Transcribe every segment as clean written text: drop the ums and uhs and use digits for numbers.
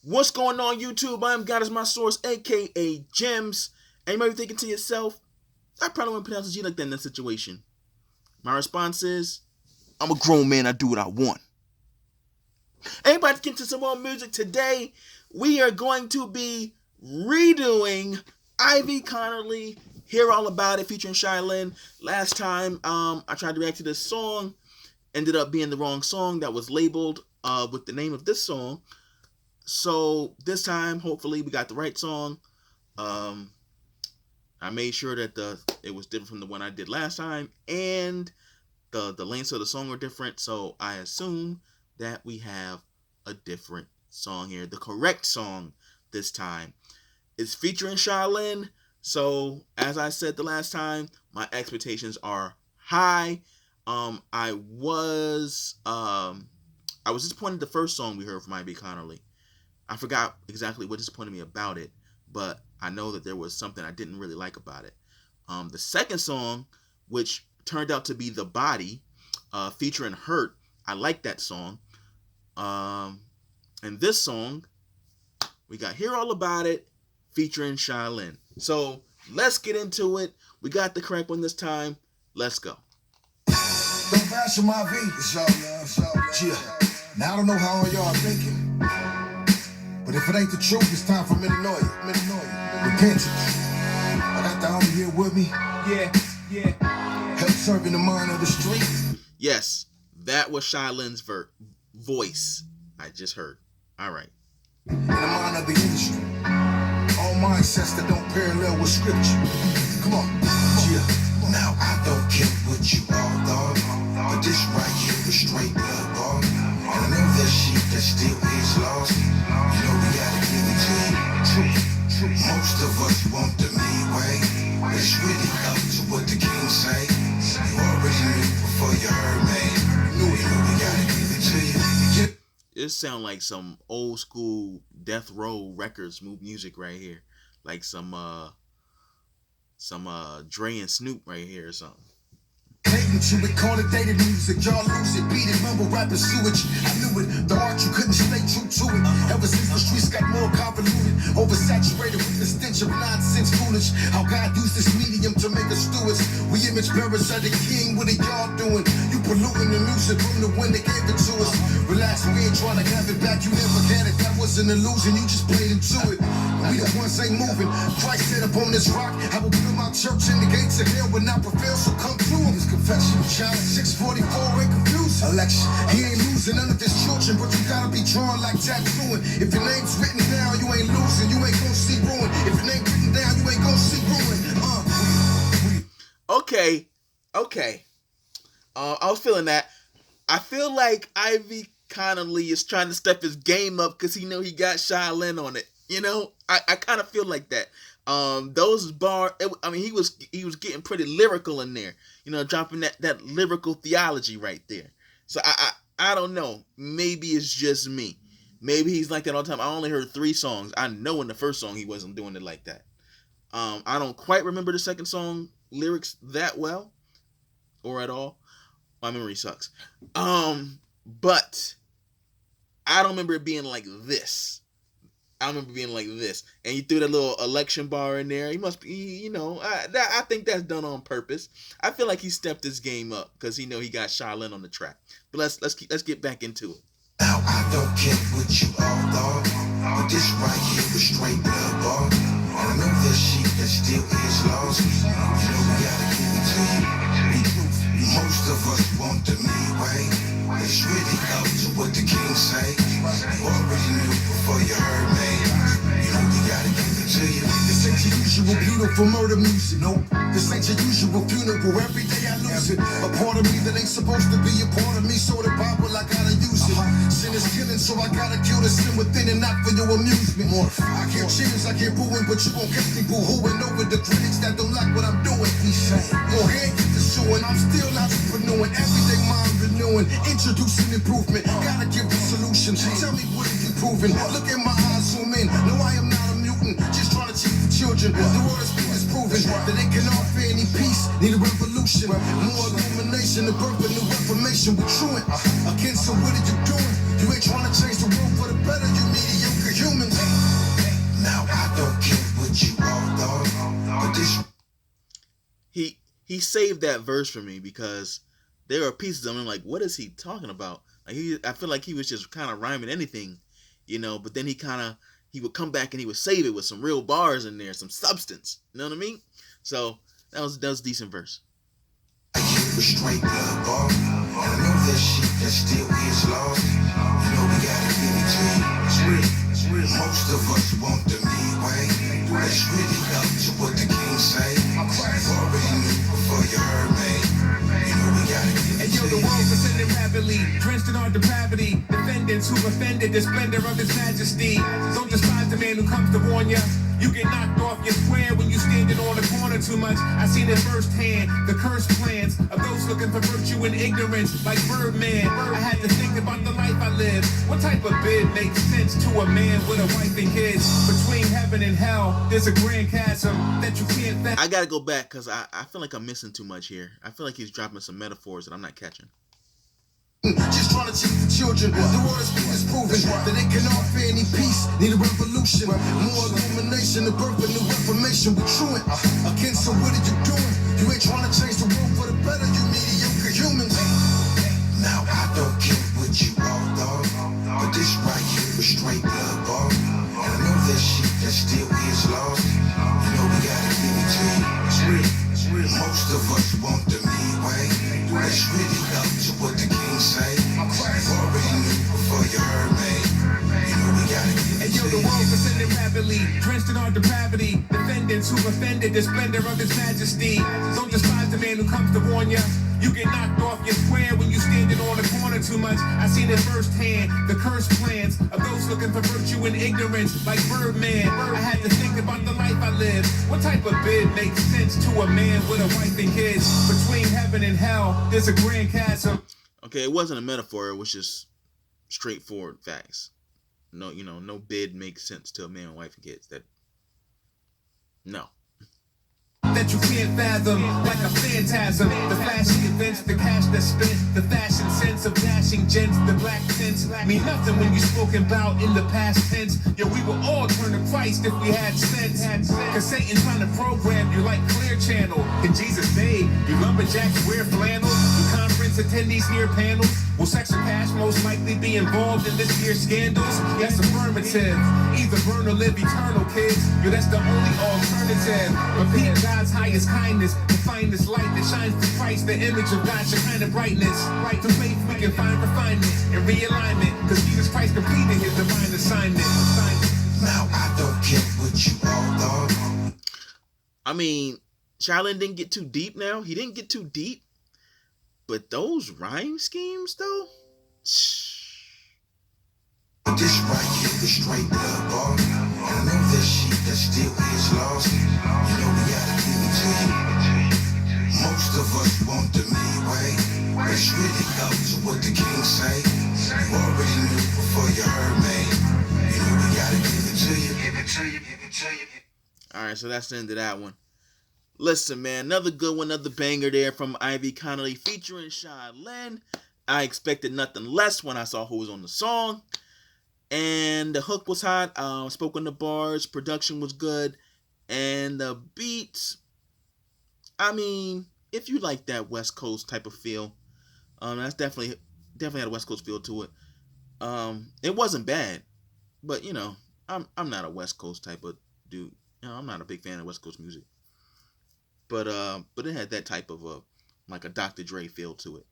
What's going on, YouTube? I'm God is my source, aka Gems. And you might be thinking to yourself, I probably wouldn't pronounce a G like that in that situation. My response is, I'm a grown man, I do what I want. Anybody to get into some more music today, we are going to be redoing IV Connerly, Hear All About It, featuring Shai. Last time, I tried to react to this song, ended up being the wrong song that was labeled with the name of this song. So this time, hopefully, we got the right song. I made sure that it was different from the one I did last time, and the lengths of the song are different. So I assume that we have a different song here. The correct song this time is featuring Shai. So as I said the last time, my expectations are high. I was disappointed the first song we heard from IV Connerly. I forgot exactly what disappointed me about it, but I know that there was something I didn't really like about it. The second song, which turned out to be The Body, featuring Hurt, I like that song. And this song, we got Hear All About It, featuring Shai. So let's get into it. We got the correct one this time. Let's go. Don't bash my V. It's all love. Yeah. Now I don't know how all y'all are thinking. But if it ain't the truth, it's time for metanoia. Repentance. I got the homie here with me. Yeah. Help serving the mind of the street. Yes, that was Shai's voice I just heard. All right. In the mind of the industry. All mindsets that don't parallel with scripture. Come on. Yeah. Now I don't care what you all thought, but this right here is straight blood ball. And I know that shit that still is lost. You know we gotta give it to you. Truth. Most of us want the me way. It's really up to what the king say. You already knew before you heard me. You know we gotta give it to you. It sound like some old school Death Row Records music right here, like some Dre and Snoop right here or something. Hating to it, call it dated music. Y'all lose it, beat it, mumble rapping sewage. I knew it, the art you couldn't stay true to it. Ever since the streets got more convoluted, oversaturated with the stench of nonsense, foolish. How God used this medium to make us stewards. We image bearers of the king, what are y'all doing? You polluting the music from the one that gave it to us. Relax, we ain't trying to have it back, you never got it. That was an illusion, you just played into it. We the ones ain't moving. Christ set up on this rock. I will build my church and the gates of hell will not prevail, so come through. This confession, child 644 ain't confused. Election, he ain't losing none of his children, but you gotta be drawn like tattooing. If your name's written down, you ain't losing, you ain't gonna see ruin. If your name written down, you ain't gonna see ruin. Okay. I was feeling that. I feel like IV Connerly is trying to step his game up because he know he got Shai on it. You know, I kind of feel like that. Those bars, he was getting pretty lyrical in there. You know, dropping that lyrical theology right there. So I don't know. Maybe it's just me. Maybe he's like that all the time. I only heard 3 songs. I know in the first song he wasn't doing it like that. I don't quite remember the second song lyrics that well or at all. My memory sucks. But I don't remember it being like this. I remember being like this, and you threw that little election bar in there. He must be, you know, I think that's done on purpose. I feel like he stepped his game up because he know he got Shai on the track. But let's get back into it. Now I don't care what you all thought, but this right here was straight blood ball. And I know that shit that still is lost. You know we gotta give it to you. Most of us want the me way. It's really up to what the king say. You already knew before you heard me. You know we gotta give it to you. This ain't your usual beautiful murder music. Nope. This ain't your usual funeral. Every day I lose it. A part of me that ain't supposed to be a part of me. So the Bible I gotta use it. Sin is killing, so I gotta kill the sin within and not for your amusement. I get cheers, I get ruined, but you won't catch me boo-hooing over the critics that don't like what I'm doing. Go ahead, get the showing. I'm still entrepreneuring. Everyday mind renewing. Introducing improvement. Gotta give the solution. Tell me what are you proving? Look at my eyes, zoom in. No, I am not a mutant. Just trying to teach the children. The word is proven that they can offer any peace. Need a revolution. More illumination. The birth of new reformation. We're truant. Again, so what are you doing? You ain't trying to change the world for the better. You mediocre human. he saved that verse for me because there are pieces of him like, what is he talking about? Like I feel like he was just kind of rhyming anything, but then he would come back and he would save it with some real bars in there, some substance. You know what I mean? So that was a decent verse. Straight blood ball. And I know that shit that still is lost. We gotta give it to you. It's real. It's real. Most of us want the me way. That's really up to what the king say. You already knew before you heard me. We gotta give it to you. The world's ascending rapidly, drenched in our depravity. Defendants who've offended the splendor of his majesty. Don't despise the man who comes to warn ya. You get knocked off your square when you standing on the corner too much. I seen it firsthand, the cursed plans of those looking for virtue and ignorance, like Birdman. I had to think about the life I live. What type of bid makes sense to a man with a wife and kids? Between heaven and hell, there's a grand chasm that you can't fathom. I gotta go back because I feel like I'm missing too much here. I feel like he's dropping some metaphors that I'm not catching. Just trying to teach the children. The world is proven that they can all fear any peace. Need a revolution, more illumination, the birth of new information. We're truant against. So what are you doing? You ain't trying to change the world for the better. You mediocre humans. Now I don't care what you all thought, but this right here is straight blood ball. And I know that shit that still is lost. We gotta give it to you. It's real. It's real. Most of us want the me way. That's really up to what the king say. You already knew before you heard me. We gotta give it to you. The world's ascending rapidly, drenched in our depravity. Defendants who've offended the splendor of his majesty. Don't despise the man who comes to warn ya. You get knocked off your square when you standing on the corner too much. I seen it firsthand, the cursed plans of those looking for virtue and ignorance, like Birdman. I had to think about the life I live. What type of bid makes sense to a man with a wife and kids? Between heaven and hell, there's a grand chasm. Okay, it wasn't a metaphor, it was just straightforward facts. No, no bid makes sense to a man, wife, and kids. No. That you can't fathom, like a phantasm. The flashy events, the cash that's spent, the fashion sense of dashing gents, the black tints mean nothing when you spoken about in the past tense. Yo, we will all turn to Christ if we had sense. Cause Satan's trying to program you like Clear Channel. In Jesus' name, you lumberjacks wear flannel. You conference attendees near panels. Will sex or cash most likely be involved in this year's scandals? Yes, affirmative. Either burn or live eternal, kids. Yo, that's the only alternative. Repeat God's highest kindness, the finest light that shines through Christ, the image of God, Shekinah brightness. Right through faith we can find refinement and realignment, cause Jesus Christ completed his divine assignment. Now I don't care what you all thought. I mean, Shaolin didn't get too deep now. He didn't get too deep. But those rhyme schemes, though? This right here is straight blood ball. And I know that shit that still is lost. We gotta give it to you. Most of us want the me way. It's really up to what the king say. You already knew before you heard me. We gotta give it to you. Give it to you. Give it to you. Alright, so that's the end of that one. Listen, man, another good one, another banger there from IV Connerly featuring Shai Linne. I expected nothing less when I saw who was on the song. And the hook was hot. Spoke on the bars. Production was good. And the beats, I mean, if you like that West Coast type of feel, that's definitely had a West Coast feel to it. It wasn't bad. But, I'm not a West Coast type of dude. I'm not a big fan of West Coast music. But it had that type of like a Dr. Dre feel to it.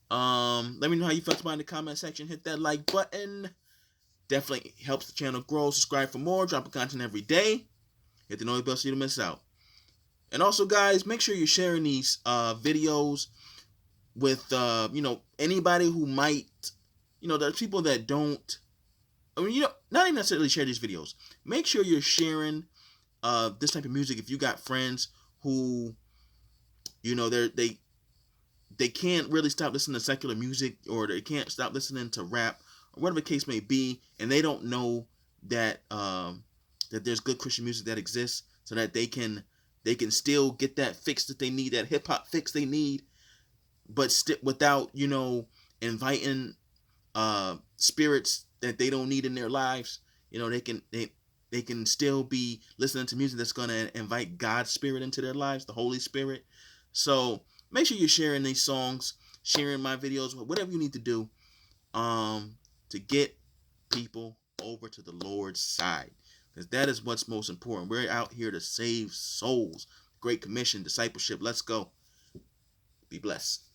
Let me know how you felt about it in the comment section. Hit that like button. Definitely helps the channel grow. Subscribe for more. Dropping content every day. Hit the notification bell so you don't miss out. And also, guys, make sure you're sharing these videos with anybody who might, there's people that don't. I mean, not even necessarily share these videos. Make sure you're sharing this type of music if you got friends who, they can't really stop listening to secular music, or they can't stop listening to rap, or whatever the case may be, and they don't know that that there's good Christian music that exists, so that they can still get that fix that they need, that hip hop fix they need, but without inviting spirits that they don't need in their lives. They can still be listening to music that's gonna invite God's spirit into their lives, the Holy Spirit. So make sure you're sharing these songs, sharing my videos, whatever you need to do to get people over to the Lord's side, because that is what's most important. We're out here to save souls. Great Commission, discipleship. Let's go. Be blessed.